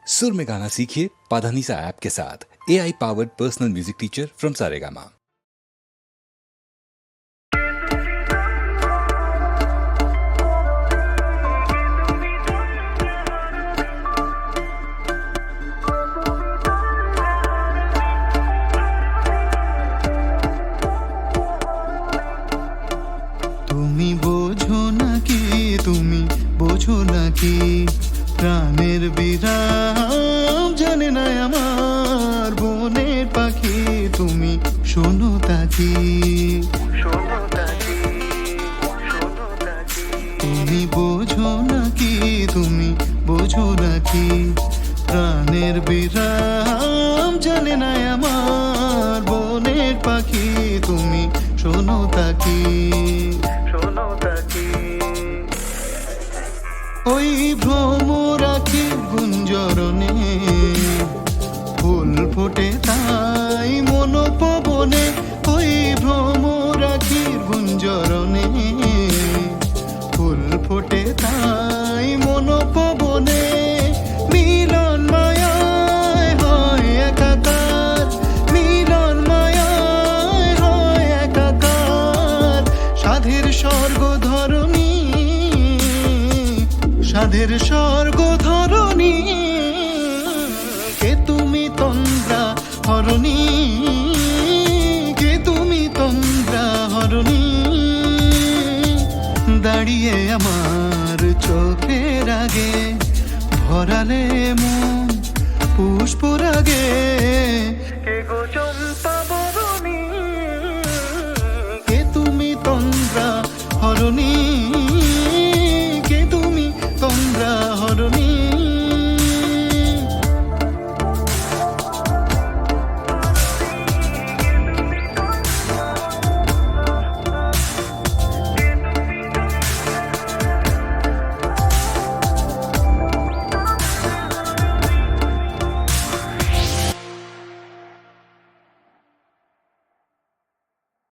सुर में गाना सीखिए पाधानीसा ऐप के साथ। AI powered personal music teacher from Saregama. তুমি বোঝো নাকি, তুমি বোঝো নাকি, প্রাণের বিরাম জানে না আমার বনের পাখি। তুমি শোনো তাকি, তুমি বোঝো নাকি, তুমি বোঝো নাকি, প্রাণের বিরাম জানে না আমার বনের পাখি। তুমি শোনো তাকি, ওই ভ্রমরাখি গুঞ্জরণে ফুল ফোটে তাই মনোপবনে। ওই ভ্রমরাখির গুঞ্জরণে ফুল ফোটে তাই মনোপবনে। মিলন মায়ায় হয় একাকার, মিলন মায়ায় হয় একাকার। সাধের স্বর্গ ধরণী, সাধের স্বর্গ ধরণী। কে তুমি তন্দ্রা হরণী, কে তুমি তন্দ্রা হরণী। দাঁড়িয়ে আমার চোখের আগে ভরালে মন পুষ্পরাগে। কে গো চম্পা